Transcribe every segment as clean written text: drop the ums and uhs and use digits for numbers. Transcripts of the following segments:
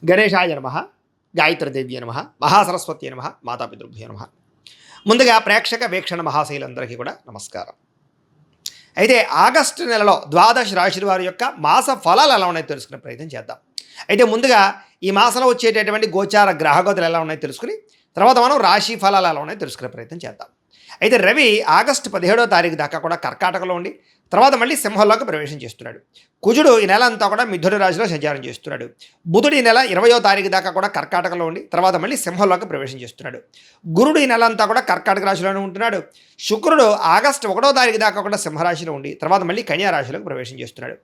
గణేశాయ నమ, గాయత్రీదేవ్య నమ, మహాసరస్వతి నమ, మాతాపితృభ్యో నమ. ముందుగా ప్రేక్షక వీక్షణ మహాశైలందరికీ కూడా నమస్కారం. అయితే ఆగస్టు నెలలో ద్వాదశ రాశి వారి యొక్క మాస ఫలాలు ఎలా ఉన్నాయో తెలుసుకునే ప్రయత్నం చేద్దాం. అయితే ముందుగా ఈ మాసంలో వచ్చేటటువంటి గోచార గ్రహగతులు ఎలా ఉన్నాయో తెలుసుకుని తర్వాత మనం రాశి ఫలాలు ఎలా ఉన్నాయో తెలుసుకునే ప్రయత్నం చేద్దాం. అయితే రవి ఆగస్టు 17వ తారీఖు దాకా కూడా కర్కాటకలో ఉండి తర్వాత మళ్ళీ సింహంలోకి ప్రవేశం చేస్తున్నాడు. కుజుడు ఈ నెల అంతా కూడా మిథున రాశిలో సంచారం చేస్తున్నాడు. బుధుడు ఈ నెల 20వ తారీఖు దాకా కూడా కర్కాటకలో ఉండి తర్వాత మళ్ళీ సింహంలోకి ప్రవేశం చేస్తున్నాడు. గురుడు ఈ నెల అంతా కూడా కర్కాటక రాశిలోనే ఉంటున్నాడు. శుక్రుడు ఆగస్టు 1వ తారీఖు దాకా కూడా సింహరాశిలో ఉండి తర్వాత మళ్ళీ కన్యా రాశిలోకి ప్రవేశం చేస్తున్నాడు.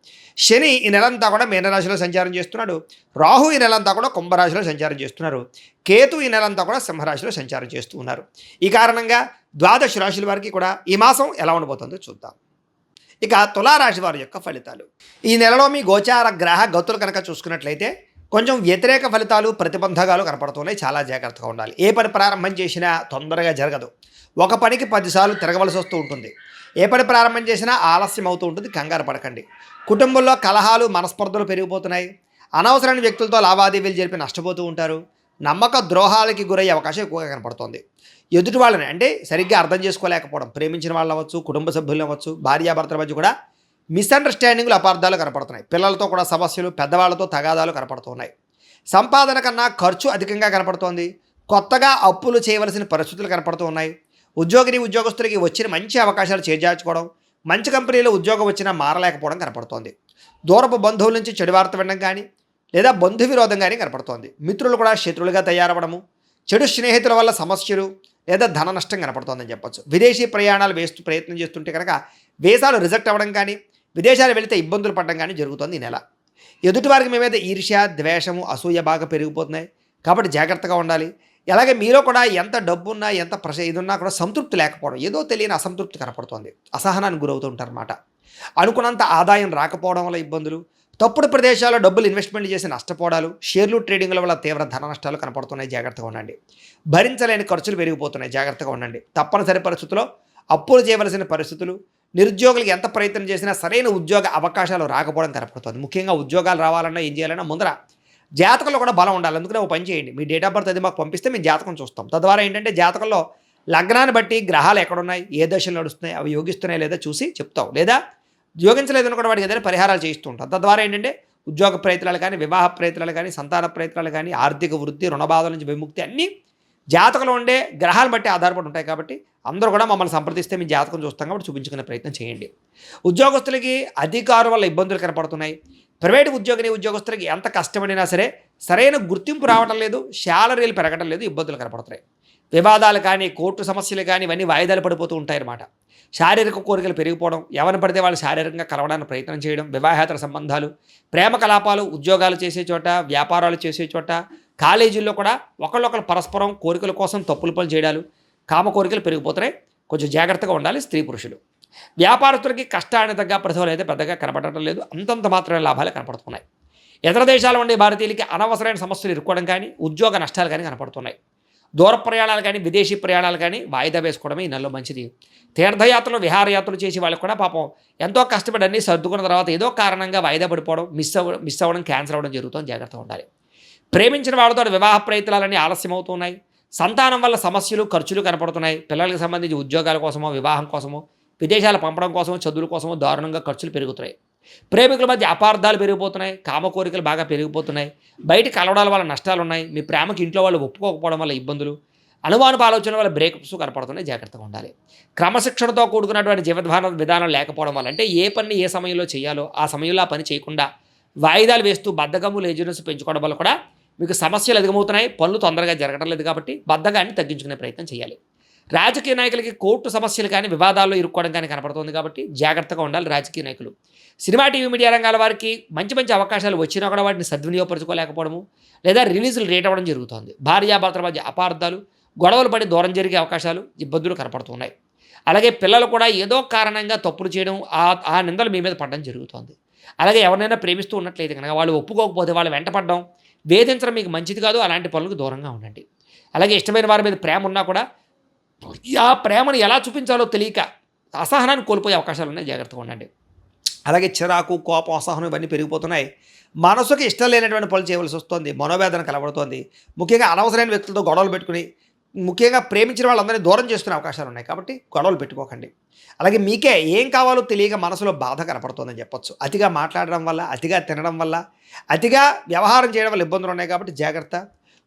శని ఈ నెలంతా కూడా మీనరాశిలో సంచారం చేస్తున్నాడు. రాహు ఈ నెలంతా కూడా కుంభరాశిలో సంచారం చేస్తున్నారు. కేతు ఈ నెలంతా కూడా సింహరాశిలో సంచారం చేస్తూ ఉన్నారు. ఈ కారణంగా ద్వాదశ రాశుల వారికి కూడా ఈ మాసం ఎలా ఉండబోతుందో చూద్దాం. ఇక తులారాశి వారి యొక్క ఫలితాలు. ఈ నెలలో మీ గోచార గ్రహ గతులు కనుక చూసుకున్నట్లయితే కొంచెం వ్యతిరేక ఫలితాలు ప్రతిబంధకాలు కనపడుతున్నాయి. చాలా జాగ్రత్తగా ఉండాలి. ఏ పని ప్రారంభం చేసినా తొందరగా జరగదు. ఒక పనికి 10 సార్లు తిరగవలసి వస్తూ ఉంటుంది. ఏ పని ప్రారంభం చేసినా ఆలస్యం అవుతూ ఉంటుంది. కంగారు పడకండి. కుటుంబంలో కలహాలు మనస్పర్ధలు పెరిగిపోతున్నాయి. అనవసరమైన వ్యక్తులతో లావాదేవీలు జరిపి నష్టపోతూ ఉంటారు. నమ్మక ద్రోహాలకి గురయ్యే అవకాశం ఎక్కువగా కనపడుతోంది. ఎదుటి వాళ్ళని అంటే సరిగ్గా అర్థం చేసుకోలేకపోవడం, ప్రేమించిన వాళ్ళు అవ్వచ్చు, కుటుంబ సభ్యులు అవ్వచ్చు, భార్యాభర్తల మధ్య కూడా మిస్అండర్స్టాండింగ్లు అపార్థాలు కనపడుతున్నాయి. పిల్లలతో కూడా సమస్యలు, పెద్దవాళ్ళతో తగాదాలు కనపడుతున్నాయి. సంపాదన కన్నా ఖర్చు అధికంగా కనపడుతోంది. కొత్తగా అప్పులు చేయవలసిన పరిస్థితులు కనపడుతూ ఉన్నాయి. ఉద్యోగస్తులకి వచ్చిన మంచి అవకాశాలు చేజార్చుకోవడం, మంచి కంపెనీలో ఉద్యోగం వచ్చినా మారలేకపోవడం కనపడుతోంది. దూరపు బంధువుల నుంచి చెడు వార్త వినడం కానీ లేదా బంధు విరోధం కానీ కనపడుతోంది. మిత్రులు కూడా శత్రువులుగా తయారవడము, చెడు స్నేహితుల వల్ల సమస్యలు లేదా ధన నష్టం కనపడుతోందని చెప్పొచ్చు. విదేశీ ప్రయాణాలు ప్రయత్నం చేస్తుంటే కనుక వీసాలు రిజెక్ట్ అవ్వడం కానీ విదేశాలు వెళితే ఇబ్బందులు పడడం కానీ జరుగుతుంది ఈ నెల. ఎదుటివారికి మీ మీద ఈర్ష్య, ద్వేషము, అసూయ బాగా పెరిగిపోతున్నాయి. కాబట్టి జాగ్రత్తగా ఉండాలి. అలాగే మీలో కూడా ఎంత డబ్బున్నా ఎంత ఇదున్నా కూడా సంతృప్తి లేకపోవడం, ఏదో తెలియని అసంతృప్తి కనపడుతోంది. అసహనానికి గురవుతూ ఉంటారన్నమాట. అనుకున్నంత ఆదాయం రాకపోవడం వల్ల ఇబ్బందులు, తప్పుడు ప్రదేశాల్లో డబ్బులు ఇన్వెస్ట్మెంట్ చేసి నష్టపోవడాలు, షేర్లు ట్రేడింగ్ల వల్ల తీవ్ర ధన నష్టాలు కనపడుతున్నాయి. జాగ్రత్తగా ఉండండి. భరించలేని ఖర్చులు పెరిగిపోతున్నాయి. జాగ్రత్తగా ఉండండి. తప్పనిసరి పరిస్థితుల్లో అప్పులు చేయవలసిన పరిస్థితులు, నిరుద్యోగులకు ఎంత ప్రయత్నం చేసినా సరైన ఉద్యోగ అవకాశాలు రాకపోవడం కనపడుతుంది. ముఖ్యంగా ఉద్యోగాలు రావాలన్నా ఏం చేయాలన్నా ముందర జాతకంలో కూడా బలం ఉండాలి. అందుకనే ఒక పని చేయండి. మీ డేట్ ఆఫ్ బర్త్ అది మాకు పంపిస్తే మేము జాతకం చూస్తాం. తద్వారా ఏంటంటే జాతకంలో లగ్నాన్ని బట్టి గ్రహాలు ఎక్కడున్నాయి, ఏ దశలు నడుస్తున్నాయి, అవి యోగిస్తున్నాయి లేదా చూసి చెప్తాం. లేదా యోగించలేదని కూడా వాటికి ఏదైనా పరిహారాలు చేయిస్తూ ఉంటాం. తద్వారా ఏంటంటే ఉద్యోగ ప్రయత్నాలు కానీ, వివాహ ప్రయత్నాలు కానీ, సంతాన ప్రయత్నాలు కానీ, ఆర్థిక వృద్ధి, రుణబాధల నుంచి విముక్తి అన్నీ జాతకంలో ఉండే గ్రహాలను బట్టి ఆధారపడి ఉంటాయి. కాబట్టి అందరూ కూడా మమ్మల్ని సంప్రదిస్తే మీ జాతకం చూస్తాం కాబట్టి చూపించుకునే ప్రయత్నం చేయండి. ఉద్యోగస్తులకి అధికారుల వల్ల ఇబ్బందులు కనపడుతున్నాయి. ప్రైవేటు ఉద్యోగస్తులకి ఎంత కష్టపడినా సరే సరైన గుర్తింపు రావడం లేదు, శాలరీలు పెరగడం లేదు, ఇబ్బందులు కనపడుతున్నాయి. వివాదాలు కానీ, కోర్టు సమస్యలు కానీ ఇవన్నీ వాయిదాలు పడిపోతూ ఉంటాయన్నమాట. శారీరక కోరికలు పెరిగిపోవడం, ఎవరిని పడితే వాళ్ళు శారీరకంగా కలవడానికి ప్రయత్నం చేయడం, వివాహేతర సంబంధాలు, ప్రేమ కలాపాలు, ఉద్యోగాలు చేసే చోట, వ్యాపారాలు చేసే చోట, కాలేజీల్లో కూడా ఒకళ్ళొకరు పరస్పరం కోరికల కోసం తప్పులు పనులు చేయడాలు, కామ కోరికలు పెరిగిపోతున్నాయి. కొంచెం జాగ్రత్తగా ఉండాలి స్త్రీ పురుషులు. వ్యాపారస్తులకి కష్టానికి తగ్గ ప్రతిఫలం అయితే పెద్దగా కనపడటం లేదు. అంతంత మాత్రమే లాభాలు కనపడుతున్నాయి. ఇతర దేశాల ఉండే భారతీయులకి అనవసరమైన సమస్యలు ఇరుక్కోవడం కానీ, ఉద్యోగ నష్టాలు కానీ కనపడుతున్నాయి. దూర ప్రయాణాలు కానీ, విదేశీ ప్రయాణాలు కానీ వాయిదా వేసుకోవడమే ఈ నెలలో మంచిది. తీర్థయాత్రలు, విహారయాత్రలు చేసి వాళ్ళకి కూడా పాపం ఎంతో కష్టపడి అన్నీ సర్దుకున్న తర్వాత ఏదో కారణంగా వాయిదా పడిపోవడం, మిస్ అవ్వడం, క్యాన్సర్ అవ్వడం జరుగుతుంది. జాగ్రత్తగా ఉండాలి. ప్రేమించిన వాళ్ళతో వివాహ ప్రయత్నాలన్నీ ఆలస్యం అవుతున్నాయి. సంతానం వల్ల సమస్యలు, ఖర్చులు కనపడుతున్నాయి. పిల్లలకు సంబంధించి ఉద్యోగాల కోసమో, వివాహం కోసమో, విదేశాలు పంపడం కోసమో, చదువుల కోసమో దారుణంగా ఖర్చులు పెరుగుతున్నాయి. ప్రేమికుల మధ్య అపార్థాలు పెరిగిపోతున్నాయి. కామ కోరికలు బాగా పెరిగిపోతున్నాయి. బయట కలవడాల వల్ల నష్టాలు ఉన్నాయి. మీ ప్రేమకి ఇంట్లో వాళ్ళు ఒప్పుకోకపోవడం వల్ల ఇబ్బందులు, అనుమానపు ఆలోచన వల్ల బ్రేకప్స్ కనపడుతున్నాయి. జాగ్రత్తగా ఉండాలి. క్రమశిక్షణతో కూడుకున్నటువంటి జీవన విధానం లేకపోవడం వల్ల అంటే ఏ పని ఏ సమయంలో చేయాలో ఆ సమయంలో ఆ పని చేయకుండా వాయిదాలు వేస్తూ బద్ధకము, లేజినెస్ పెంచుకోవడం వల్ల కూడా మీకు సమస్యలు అధికమవుతున్నాయి. పనులు తొందరగా జరగడం లేదు. కాబట్టి బద్ధకాన్ని తగ్గించుకునే ప్రయత్నం చేయాలి. రాజకీయ నాయకులకి కోర్టు సమస్యలు కానీ, వివాదాల్లో ఇరుక్కోవడం కానీ కనపడుతుంది. కాబట్టి జాగ్రత్తగా ఉండాలి రాజకీయ నాయకులు. సినిమా, టీవీ, మీడియా రంగాల వారికి మంచి మంచి అవకాశాలు వచ్చినా కూడా వాటిని సద్వినియోగపరచుకోలేకపోవడము లేదా రిలీజులు రేట్ అవ్వడం జరుగుతుంది. భార్యాభర్తల మధ్య అపార్థాలు, గొడవలు పడి దూరం జరిగే అవకాశాలు, ఇబ్బందులు కనపడుతున్నాయి. అలాగే పిల్లలు కూడా ఏదో కారణంగా తప్పులు చేయడం, ఆ నిందలు మీ మీద పడడం జరుగుతుంది. అలాగే ఎవరినైనా ప్రేమిస్తూ ఉన్నట్లయితే కనుక వాళ్ళు ఒప్పుకోకపోతే వాళ్ళు వెంటపడడం, వేధించడం మీకు మంచిది కాదు. అలాంటి పనులకు దూరంగా ఉండండి. అలాగే ఇష్టమైన వారి మీద ప్రేమ ఉన్నా కూడా ఆ ప్రేమను ఎలా చూపించాలో తెలియక అసహనాన్ని కోల్పోయే అవకాశాలు ఉన్నాయి. జాగ్రత్తగా ఉండండి. అలాగే చిరాకు, కోపం, అసహనం ఇవన్నీ పెరిగిపోతున్నాయి. మనసుకి ఇష్టం లేనటువంటి పనులు చేయవలసి వస్తుంది, మనోవేదన కలబడుతోంది. ముఖ్యంగా అనవసరమైన వ్యక్తులతో గొడవలు పెట్టుకుని, ముఖ్యంగా ప్రేమించిన వాళ్ళందరినీ దూరం చేసుకునే అవకాశాలు ఉన్నాయి. కాబట్టి గొడవలు పెట్టుకోకండి. అలాగే మీకే ఏం కావాలో తెలియక మనసులో బాధ కనపడుతుందని చెప్పొచ్చు. అతిగా మాట్లాడడం వల్ల, అతిగా తినడం వల్ల, అతిగా వ్యవహారం చేయడం వల్ల ఇబ్బందులు ఉన్నాయి. కాబట్టి జాగ్రత్త.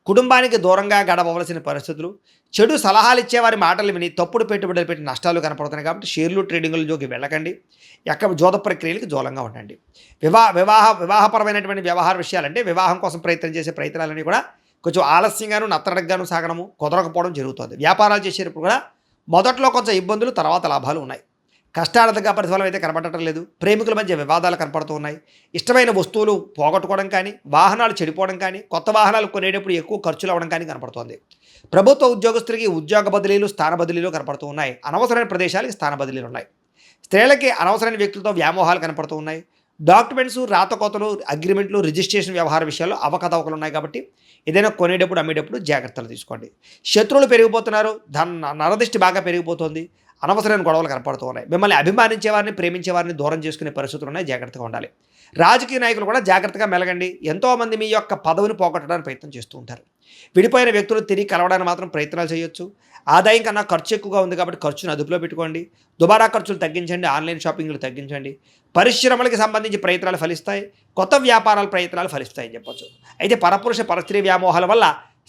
కుటుంబానికి దూరంగా గడపవలసిన పరిస్థితులు, చెడు సలహాలు ఇచ్చేవారి మాటలు విని తప్పుడు పెట్టుబడులు పెట్టి నష్టాలు కనపడుతున్నాయి. కాబట్టి షేర్లు ట్రేడింగ్లలోకి వెళ్ళకండి. జోద ప్రక్రియలకు దూరంగా ఉండండి. వివాహపరమైనటువంటి వ్యవహార విషయాలంటే వివాహం కోసం ప్రయత్నం చేసే ప్రయత్నాలన్నీ కూడా కొంచెం ఆలస్యంగాను నత్తనడగ్గాను సాగడము, కుదరకపోవడం జరుగుతుంది. వ్యాపారాలు చేసేటప్పుడు కూడా మొదట్లో కొంచెం ఇబ్బందులు, తర్వాత లాభాలు ఉన్నాయి. కష్టార్థంగా ప్రతిఫలం అయితే కనపడటం లేదు. ప్రేమికుల మధ్య వివాదాలు కనపడుతూ ఉన్నాయి. ఇష్టమైన వస్తువులు పోగొట్టుకోవడం కానీ, వాహనాలు చెడిపోవడం కానీ, కొత్త వాహనాలు కొనేటప్పుడు ఎక్కువ ఖర్చులు అవ్వడం కానీ కనపడుతోంది. ప్రభుత్వ ఉద్యోగస్తులకి ఉద్యోగ బదిలీలు, స్థాన బదిలీలు కనపడుతూ ఉన్నాయి. అనవసరమైన ప్రదేశాలకి స్థాన బదిలీలు ఉన్నాయి. స్త్రీలకి అనవసరమైన వ్యక్తులతో వ్యామోహాలు కనపడుతూ ఉన్నాయి. డాక్యుమెంట్స్, రాతకోతలు, అగ్రిమెంట్లు, రిజిస్ట్రేషన్ వ్యవహార విషయాల్లో అవకతవకలు ఉన్నాయి. కాబట్టి ఏదైనా కొనేటప్పుడు అమ్మేటప్పుడు జాగ్రత్తలు తీసుకోండి. శత్రువులు పెరిగిపోతున్నారు. నరదిష్టి బాగా పెరిగిపోతుంది. అనవసరమైన గొడవలు కనపడుతూ ఉన్నాయి. మిమ్మల్ని అభిమానించే వారిని, ప్రేమించే వారిని దూరం చేసుకునే పరిస్థితులు ఉన్నాయి. జాగ్రత్తగా ఉండాలి. రాజకీయ నాయకులు కూడా జాగ్రత్తగా మెలగండి. ఎంతోమంది మీ యొక్క పదవిని పోగొట్టడానికి ప్రయత్నం చేస్తూ ఉంటారు. విడిపోయిన వ్యక్తులు తిరిగి కలవడానికి మాత్రం ప్రయత్నాలు చేయొచ్చు. ఆదాయం కన్నా ఖర్చు ఎక్కువగా ఉంది కాబట్టి ఖర్చును అదుపులో పెట్టుకోండి. దుబారా ఖర్చులు తగ్గించండి. ఆన్లైన్ షాపింగ్లు తగ్గించండి. పరిశ్రమలకు సంబంధించి ప్రయత్నాలు ఫలిస్తాయి. కొత్త వ్యాపారాల ప్రయత్నాలు ఫలిస్తాయని చెప్పొచ్చు. అయితే పరపురుష పరస్త్రీ వ్యామోహాల వల్ల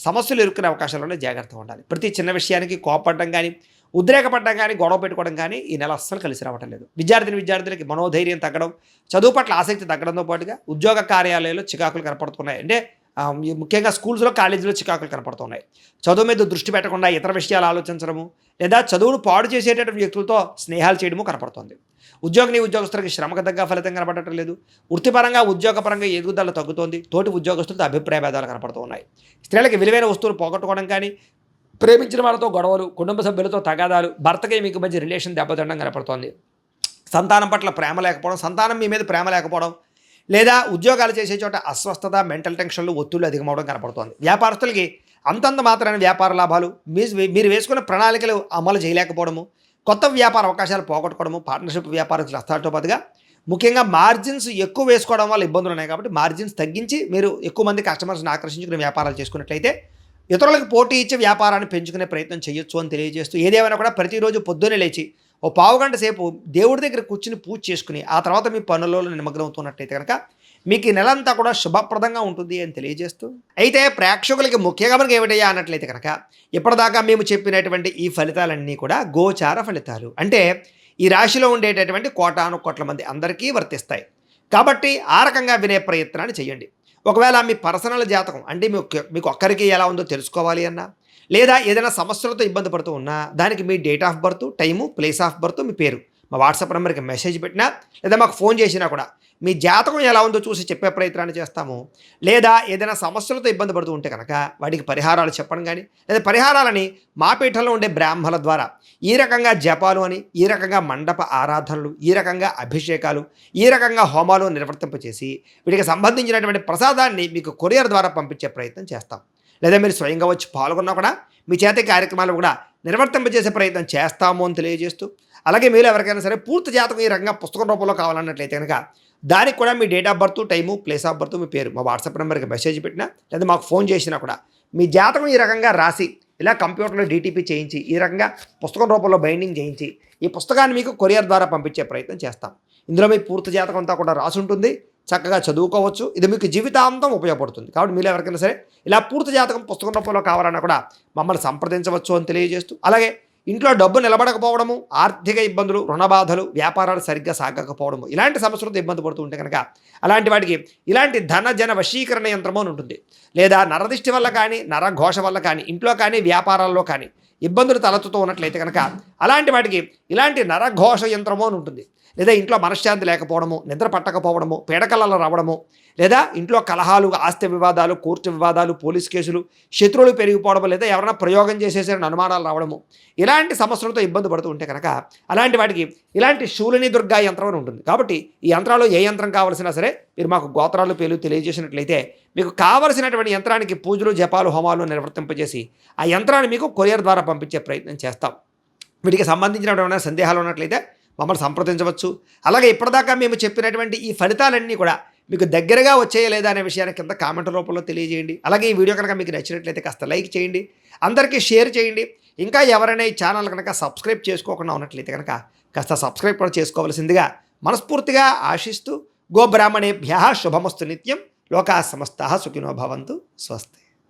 సమస్యలు ఎదుర్కొనే అవకాశాలు జాగ్రత్తగా ఉండాలి. ప్రతి చిన్న విషయానికి కోపపడడం కానీ, ఉద్రేకపడడం కానీ, గొడవ పెట్టుకోవడం కానీ ఈ నెల అస్సలు కలిసి రావటం లేదు. విద్యార్థులకి మనోధైర్యం తగ్గడం, చదువు పట్ల ఆసక్తి తగ్గడంతో పాటుగా ఉద్యోగ కార్యాలయాల్లో చికాకులు కనపడుతున్నాయి. అంటే ముఖ్యంగా స్కూల్స్లో, కాలేజీలో చికాకులు కనపడుతున్నాయి. చదువు మీద దృష్టి పెట్టకుండా ఇతర విషయాలు ఆలోచించడము, లేదా చదువును పాడు చేసేటటువంటి వ్యక్తులతో స్నేహాలు చేయడము కనపడుతుంది. ఉద్యోగస్తులకి శ్రమకు తగ్గ ఫలితం కనపడటం లేదు. వృత్తిపరంగా, ఉద్యోగపరంగా ఎదుగుదల తగ్గుతోంది. తోటి ఉద్యోగస్తులతో అభిప్రాయ భేదాలు కనపడుతూ ఉన్నాయి. స్త్రీలకి విలువైన వస్తువులు పోగొట్టుకోవడం కానీ, ప్రేమించిన వాళ్ళతో గొడవలు, కుటుంబ సభ్యులతో తగాదాలు, భర్తకి మీకు మధ్య రిలేషన్ దెబ్బతినడం కనపడుతోంది. సంతానం పట్ల ప్రేమ లేకపోవడం, సంతానం మీ మీద ప్రేమ లేకపోవడం, లేదా ఉద్యోగాలు చేసే చోట అస్వస్థత, మెంటల్ టెన్షన్లు, ఒత్తిళ్లు అధికమవడం కనపడుతోంది. వ్యాపారస్తులకి అంతంత మాత్రమైన వ్యాపార లాభాలు, మీరు వేసుకున్న ప్రణాళికలు అమలు చేయలేకపోవడము, కొత్త వ్యాపార అవకాశాలు పోగొట్టుకోవడము, పార్ట్నర్షిప్ వ్యాపారస్తులు వస్తారతో పాటుగా ముఖ్యంగా మార్జిన్స్ ఎక్కువ వేసుకోవడం వల్ల ఇబ్బందులు ఉన్నాయి. కాబట్టి మార్జిన్స్ తగ్గించి మీరు ఎక్కువ మంది కస్టమర్స్ని ఆకర్షించుకునే వ్యాపారాలు చేసుకున్నట్లయితే ఇతరులకు పోటీ ఇచ్చే వ్యాపారాన్ని పెంచుకునే ప్రయత్నం చేయొచ్చు అని తెలియజేస్తూ, ఏదేమైనా కూడా ప్రతిరోజు పొద్దున్నే లేచి ఓ పావుగంట సేపు దేవుడి దగ్గర కూర్చుని పూజ చేసుకుని ఆ తర్వాత మీ పనులలో నిమగ్నమవుతున్నట్టయితే కనుక మీకు ఈ నెలంతా కూడా శుభప్రదంగా ఉంటుంది అని తెలియజేస్తూ, అయితే ప్రేక్షకులకి ముఖ్యంగా మనకి ఏమిటయ్యా అన్నట్లయితే కనుక ఇప్పటిదాకా మేము చెప్పినటువంటి ఈ ఫలితాలన్నీ కూడా గోచార ఫలితాలు. అంటే ఈ రాశిలో ఉండేటటువంటి కోటాను కోట్ల మంది అందరికీ వర్తిస్తాయి. కాబట్టి ఆ రకంగా వినే ప్రయత్నాన్ని చేయండి. ఒకవేళ మీ పర్సనల్ జాతకం అంటే మీకు ఒక్కరికి ఎలా ఉందో తెలుసుకోవాలి అన్నా, లేదా ఏదైనా సమస్యలతో ఇబ్బంది పడుతూ ఉన్నా దానికి మీ date of birth, time, place of birth, మీ పేరు మా వాట్సాప్ నెంబర్కి మెసేజ్ పెట్టినా, లేదా మాకు ఫోన్ చేసినా కూడా మీ జాతకం ఎలా ఉందో చూసి చెప్పే ప్రయత్నాన్ని చేస్తాము. లేదా ఏదైనా సమస్యలతో ఇబ్బంది పడుతూ ఉంటే కనుక వాటికి పరిహారాలు చెప్పడం కానీ, లేదా పరిహారాలని మా పీఠంలో ఉండే బ్రాహ్మణుల ద్వారా ఈ రకంగా జపాలు అని, ఈ రకంగా మండప ఆరాధనలు, ఈ రకంగా అభిషేకాలు, ఈ రకంగా హోమాలు నిర్వర్తింపచేసి వీటికి సంబంధించినటువంటి ప్రసాదాన్ని మీకు కొరియర్ ద్వారా పంపించే ప్రయత్నం చేస్తాం. లేదా మీరు స్వయంగా వచ్చి పాల్గొన్నా కూడా మీ చేతి కార్యక్రమాలు కూడా నిర్వర్తింపజేసే ప్రయత్నం చేస్తాము అని తెలియజేస్తూ, అలాగే మీరు ఎవరికైనా సరే పూర్తి జాతకం ఈ రకంగా పుస్తకం రూపంలో కావాలన్నట్లయితే కనుక దానికి కూడా మీ date of birth, time, place of birth, మీ పేరు మా వాట్సాప్ నెంబర్కి మెసేజ్ పెట్టినా, లేదా మాకు ఫోన్ చేసినా కూడా మీ జాతకం ఈ రకంగా రాసి ఇలా కంప్యూటర్లో డీటీపీ చేయించి ఈ రకంగా పుస్తకం రూపంలో బైండింగ్ చేయించి ఈ పుస్తకాన్ని మీకు కొరియర్ ద్వారా పంపించే ప్రయత్నం చేస్తాం. ఇందులో మీ పూర్తి జాతకం అంతా కూడా రాసి ఉంటుంది. చక్కగా చదువుకోవచ్చు. ఇది మీకు జీవితాంతం ఉపయోగపడుతుంది. కాబట్టి మీరు ఎవరికైనా సరే ఇలా పూర్తి జాతకం పుస్తకం రూపంలో కావాలన్నా కూడా మమ్మల్ని సంప్రదించవచ్చు అని తెలియజేస్తూ, అలాగే ఇంట్లో డబ్బు నిలబడకపోవడము, ఆర్థిక ఇబ్బందులు, రుణ బాధలు, వ్యాపారాలు సరిగ్గా సాగకపోవడము, ఇలాంటి సమస్యలతో ఇబ్బంది పడుతూ ఉంటే కనుక అలాంటి వాటికి ఇలాంటి ధన వశీకరణ యంత్రము అని ఉంటుంది. లేదా నరదిష్టి వల్ల కానీ, నరఘోష వల్ల కానీ, ఇంట్లో కానీ, వ్యాపారాల్లో కానీ ఇబ్బందులు తలెత్తుతూ ఉన్నట్లయితే కనుక అలాంటి వాటికి ఇలాంటి నరఘోష యంత్రము అని ఉంటుంది. లేదా ఇంట్లో మనశ్శాంతి లేకపోవడము, నిద్ర పట్టకపోవడము, పీడకలలు రావడము, లేదా ఇంట్లో కలహాలు, ఆస్తి వివాదాలు, కోర్టు వివాదాలు, పోలీస్ కేసులు, శత్రువులు పెరిగిపోవడము, లేదా ఎవరైనా ప్రయోగం చేసేసారని అనుమానాలు రావడము, ఇలాంటి సమస్యలతో ఇబ్బంది పడుతూ ఉంటే కనుక అలాంటి వాటికి ఇలాంటి శూలిని దుర్గా యంత్రం అని ఉంటుంది. కాబట్టి ఈ యంత్రాలు ఏ యంత్రం కావాల్సినా సరే మీరు మాకు గోత్రాలు పేర్లు తెలియజేసినట్లయితే మీకు కావలసినటువంటి యంత్రానికి పూజలు, జపాలు, హోమాలు నిర్వర్తింపజేసి ఆ యంత్రాన్ని మీకు కొరియర్ ద్వారా పంపించే ప్రయత్నం చేస్తాం. వీటికి సంబంధించినటువంటి సందేహాలు ఉన్నట్లయితే మమ్మల్ని సంప్రదించవచ్చు. అలాగే ఇప్పటిదాకా మేము చెప్పినటువంటి ఈ ఫలితాలన్నీ కూడా మీకు దగ్గరగా వచ్చేయా లేదా అనే విషయాన్ని కింద కామెంట్ రూపంలో తెలియజేయండి. అలాగే ఈ వీడియో కనుక మీకు నచ్చినట్లయితే కాస్త లైక్ చేయండి, అందరికీ షేర్ చేయండి. ఇంకా ఎవరైనా ఈ ఛానల్ కనుక సబ్స్క్రైబ్ చేసుకోకుండా ఉన్నట్లయితే కనుక కాస్త సబ్స్క్రైబ్ కూడా చేసుకోవాల్సిందిగా మనస్ఫూర్తిగా ఆశిస్తూ గోబ్రాహ్మణేభ్యः శుభమస్తు నిత్యం. లోకాः సమస్తాः సుఖినో భవంతు. స్వస్తి.